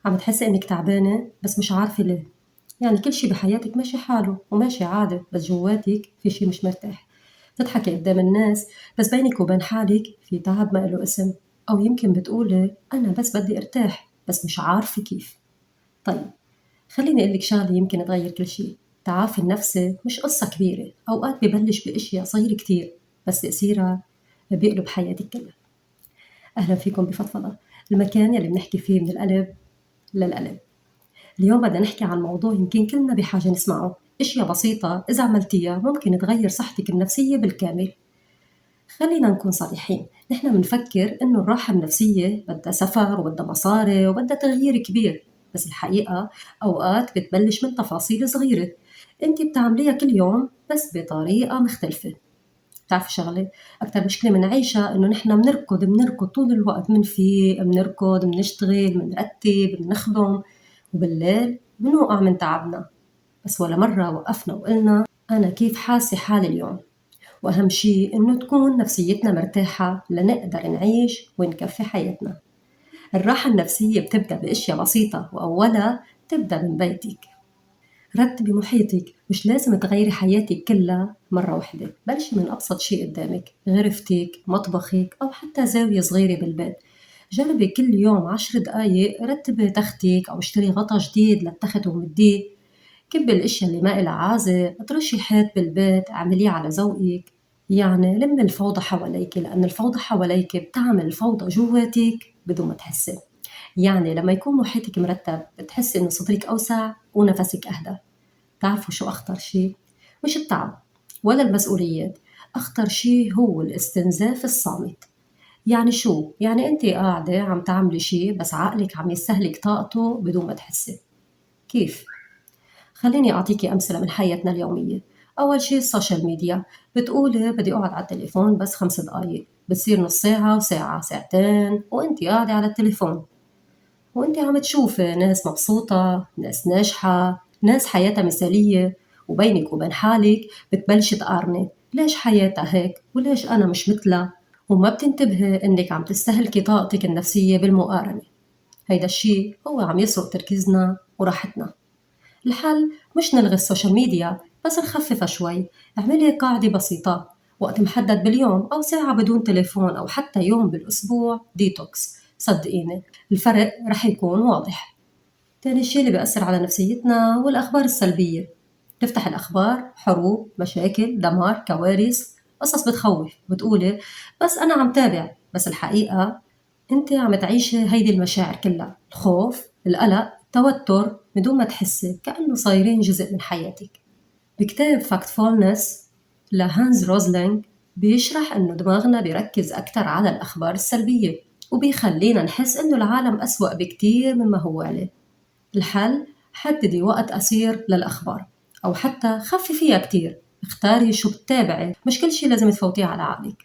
عم تحسّي إنِّك تعبانة بس مش عارفة ليه، يعني كل شي بحياتِك ماشي حاله وماشي عادي، بس جوّاتِك في شي مش مرتاح، بتضحكي قدّام الناس بس بينِك وبين حالِك في تعب ما إله اسم، أو يمكن بتقولي أنا بس بدي أرتاح بس مش عارفة كيف. طيب خلّيني أقول لِك شغلة يمكن تغيّر كل شي، التعافي النفسي مش قصّة كبيرة، أوقات ببلش بأشياء صغيرة كتير بس تأثيرها بيقلب حياتِك كلّها. أهلًا فيكم بفضفضة، المكان يلي بنحكي فيه من القلب للقلب. اليوم بدنا نحكي عن موضوع يمكن كلنا بحاجة نسمعه، اشياء بسيطة إذا عملتيها ممكن تغير صحتك النفسية بالكامل. خلينا نكون صريحين، نحن بنفكر إنه الراحة النفسية بدها سفر وبدها مصاري وبدها تغيير كبير، بس الحقيقة أوقات بتبلش من تفاصيل صغيرة انت بتعمليها كل يوم بس بطريقة مختلفة. بتعرفي شغلة، أكتر مشكلة منعيشها إنه نحن بنركض طول الوقت، منفيق بنركض بنشتغل بنرتب بنخدم، وبالليل بنوقع من تعبنا، بس ولا مرة وقفنا وقلنا أنا كيف حاسة حالي اليوم. وأهم شي إنه تكون نفسيتنا مرتاحة لنقدر نعيش ونكفي حياتنا. الراحة النفسية بتبدأ بأشياء بسيطة، وأولها تبدأ من بيتك. رتبي محيطك، مش لازم تغيري حياتك كلها مرة واحدة، بلشي من أبسط شي قدامك، غرفتك مطبخك أو حتى زاوية صغيرة بالبيت. جربي كل يوم 10 دقايق رتبي تختك أو اشتري غطا جديد للتخت ومديه. كبي الاشياء اللي ما إلها عازة، اطرشي حيط بالبيت اعمليه على ذوقك. يعني لمي الفوضى حواليك، لأن الفوضى حواليك بتعمل فوضى جواتك بدون ما تحسي. يعني لما يكون محيطك مرتب بتحسي إنه صدرك أوسع ونفسك أهدى. تعرفوا شو أخطر شي؟ مش التعب ولا المسؤوليات، أخطر شي هو الاستنزاف الصامت. يعني شو؟ يعني أنت قاعدة عم تعملي شي بس عقلك عم يستهلك طاقته بدون ما تحسي. كيف؟ خليني أعطيكي أمثلة من حياتنا اليومية. أول شي السوشيال ميديا، بتقولي بدي أقعد على التليفون بس 5 دقايق، بتصير نص ساعة وساعة ساعتين وأنت قاعدة على التليفون، وأنت عم تشوفي ناس مبسوطة، ناس ناجحة، ناس حياتها مثالية، وبينك وبين حالك بتبلشي تقارني ليش حياتها هيك وليش أنا مش مثلها، وما بتنتبهي إنك عم تستهلكي طاقتك النفسية بالمقارنة. هيدا الشي هو عم يسرق تركيزنا وراحتنا. الحل مش نلغي السوشيال ميديا، بس نخففها شوي. اعملي قاعدة بسيطة، وقت محدد باليوم أو ساعة بدون تليفون، أو حتى يوم بالأسبوع ديتوكس. صدقيني الفرق رح يكون واضح. تاني شي اللي بيأثر على نفسيتنا هو الأخبار السلبية. تفتح الأخبار حروب مشاكل دمار كوارث، قصص بتخوف، بتقولي بس أنا عم تابع، بس الحقيقة أنت عم تعيشي هيدي المشاعر كلها، الخوف القلق التوتر بدون ما تحسي، كأنه صايرين جزء من حياتك. بكتاب فاكتفولنس لهانز روزلينج بيشرح إنه دماغنا بيركز أكتر على الأخبار السلبية، وبيخلينا نحس إنه العالم أسوأ بكتير مما هو عليه. الحل، حددي وقت قصير للأخبار، أو حتى خففيها كتير، اختاري شو بتتابعي، مش كل شي لازم تفوتيه على عقلك.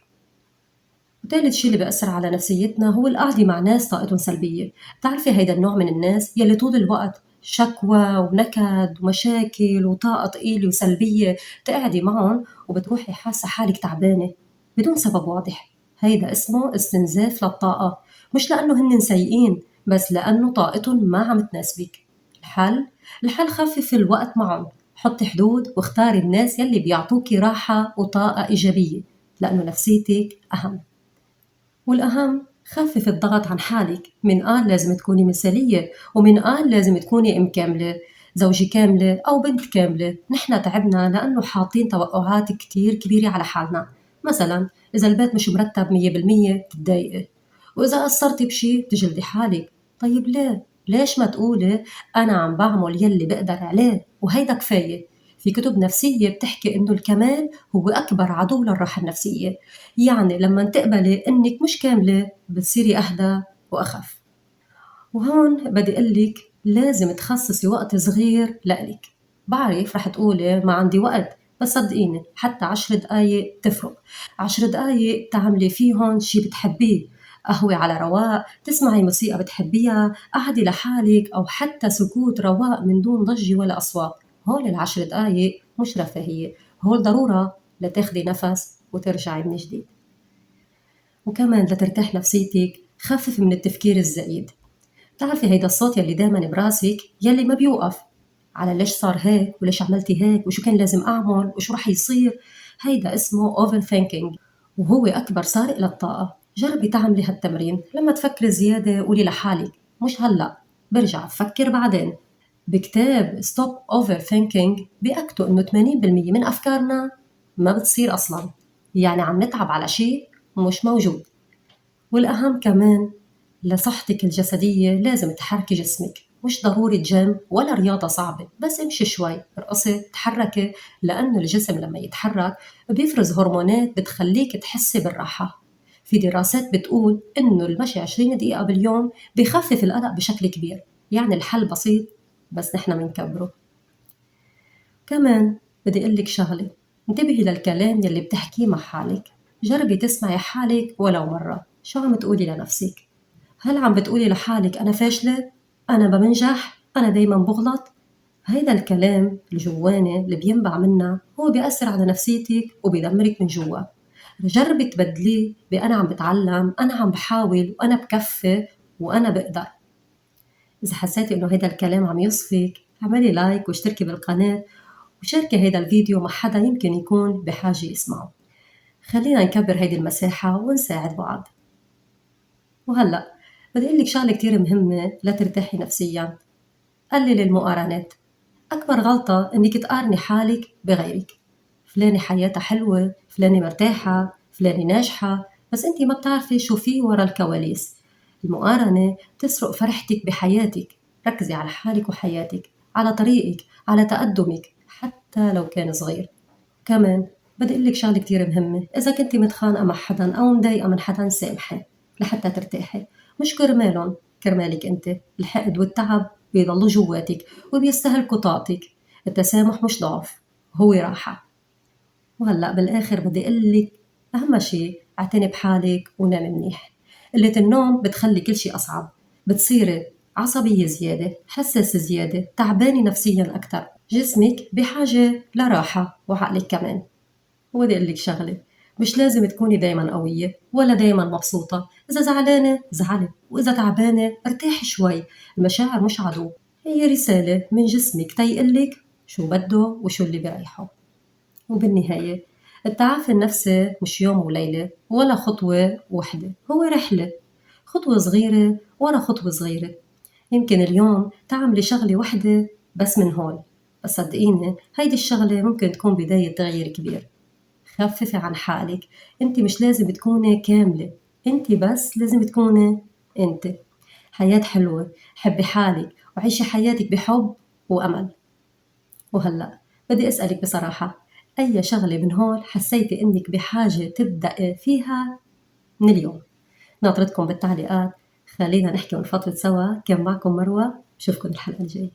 وتالت شي اللي بيأثر على نفسيتنا هو القعدة مع ناس طاقتهم سلبية. بتعرفي هيدا النوع من الناس يلي طول الوقت شكوى ونكد ومشاكل وطاقة تقيلة وسلبية، تقعدي معهم وبتروحي حاسة حالك تعبانة بدون سبب واضح. هيدا اسمه استنزاف للطاقة، مش لأنه هن سيئين، بس لأنه طاقتهم ما عم تناسبك. الحل، الحل خففي الوقت معهم، حطي حدود واختاري الناس يلي بيعطوكي راحة وطاقة إيجابية، لأنه نفسيتك أهم. والأهم خفف الضغط عن حالك، من قال لازم تكوني مثالية، ومن قال لازم تكوني أم كاملة، زوجة كاملة أو بنت كاملة. نحن تعبنا لأنه حاطين توقعات كتير كبيرة على حالنا. مثلا إذا البيت مش مرتب 100% بتتضايقي، وإذا قصرتي بشي بتجلدي حالك. طيب ليه؟ ليش ما تقولي أنا عم بعمل يلي بقدر عليه وهيدا كفاية؟ في كتب نفسية بتحكي إنه الكمال هو أكبر عدو للراحة النفسية. يعني لما تقبلي إنك مش كاملة بتصيري أهدى وأخف. وهون بدي أقلك لازم تخصصي وقت صغير لإلك. بعرف رح تقولي ما عندي وقت، بس صدقيني حتى 10 دقايق تفرق. 10 دقايق تعملي فيهن شي بتحبيه، قهوة على رواق، تسمعي موسيقى بتحبيها، قعدي لحالك، أو حتى سكوت رواق من دون ضجة ولا أصوات. هول ال10 دقايق مش رفاهية، هول ضرورة لتاخدي نفس وترجعي من جديد. وكمان لترتاح نفسيتك خفف من التفكير الزايد. بتعرفي هيدا الصوت يلي دايما براسك يلي ما بيوقف، على ليش صار هيك وليش عملتي هيك وشو كان لازم أعمل وشو رح يصير. هيدا اسمه overthinking، وهو أكبر سارق للطاقة. جربي تعملي هالتمرين، لما تفكري زيادة قولي لحالك مش هلأ، برجع بفكر بعدين. بكتاب Stop Overthinking بيأكدوا إنه 80% من أفكارنا ما بتصير أصلا، يعني عم نتعب على شيء مش موجود. والأهم كمان، لصحتك الجسدية لازم تحركي جسمك، مش ضروري جيم ولا رياضة صعبة، بس امشي شوي، ارقصي، تحركي، لأنه الجسم لما يتحرك بيفرز هرمونات بتخليك تحسي بالراحة. في دراسات بتقول إنه المشي 20 دقيقة باليوم بيخفف القلق بشكل كبير. يعني الحل بسيط، بس نحن منكبره. كمان بدي أقولك شغلة، انتبهي للكلام يلي بتحكيه مع حالك. جربي تسمعي حالك ولو مرة، شو عم تقولي لنفسك؟ هل عم بتقولي لحالك أنا فاشلة؟ أنا ما بنجح؟ أنا دايما بغلط؟ هيدا الكلام الجواني اللي بينبع منا هو بيأثر على نفسيتك وبيدمرك من جوا. جربي تبدليه بأنا عم بتعلم، أنا عم بحاول، وأنا بكفي، وأنا بقدر. إذا حسيتي إنه هيدا الكلام عم يصفيك، اعملي لايك واشتركي بالقناة، وشاركي هيدا الفيديو مع حدا يمكن يكون بحاجة يسمعه. خلينا نكبر هيدي المساحة ونساعد بعض. وهلأ بدي أقولك شغلة كتير مهمة لترتاحي نفسيا: قلل المقارنات. أكبر غلطة إنك تقارني حالك بغيرك. فلانة حياتها حلوة، فلانة مرتاحة، فلانة ناجحة، بس أنت ما بتعرفي شو في ورا الكواليس. المقارنة تسرق فرحتك بحياتك. ركزي على حالك وحياتك، على طريقك، على تقدمك حتى لو كان صغير. كمان بدي أقول لك شغلة كتير مهمة: إذا كنتي متخانقة مع حدا أو مضايقة من حدا، سامحي لحتى ترتاحي، مش كرمالهم، كرمالك أنت. الحقد والتعب بيضلوا جواتك وبيستهلكوا طاقتك. التسامح مش ضعف، هو راحة. وهلأ بالآخر بدي أقول لك أهم شي اعتني بحالك ونامي منيح. قلة النوم بتخلي كل شي أصعب، بتصيري عصبية زيادة، حساسة زيادة، تعبانة نفسيا أكتر. جسمك بحاجة لراحة وعقلك كمان. وبدي أقول لك شغلة: مش لازم تكوني دايما قوية ولا دايما مبسوطة. إذا زعلانة زعلي، وإذا تعبانة ارتاحي شوي. المشاعر مش عدو، هي رسالة من جسمك تيقلك شو بده وشو اللي بيريحه. وبالنهاية، التعافي النفسي مش يوم وليلة ولا خطوة وحدة، هو رحلة، خطوة صغيرة ورا خطوة صغيرة. يمكن اليوم تعملي شغلة وحدة بس من هون، بس صدقيني هيدي الشغلة ممكن تكون بداية تغيير كبير. خففي عن حالك، انت مش لازم تكوني كاملة، انت بس لازم تكوني انت. حياة حلوة، حبي حالك وعيشي حياتك بحب وأمل. وهلأ بدي أسألك بصراحة: أي شغلة من هول حسيتي إنك بحاجة تبدأي فيها من اليوم؟ ناطرتكم بالتعليقات. خلينا نحكي ونفضفض سوا. كان معكم مروة، بشوفكن الحلقة الجاية.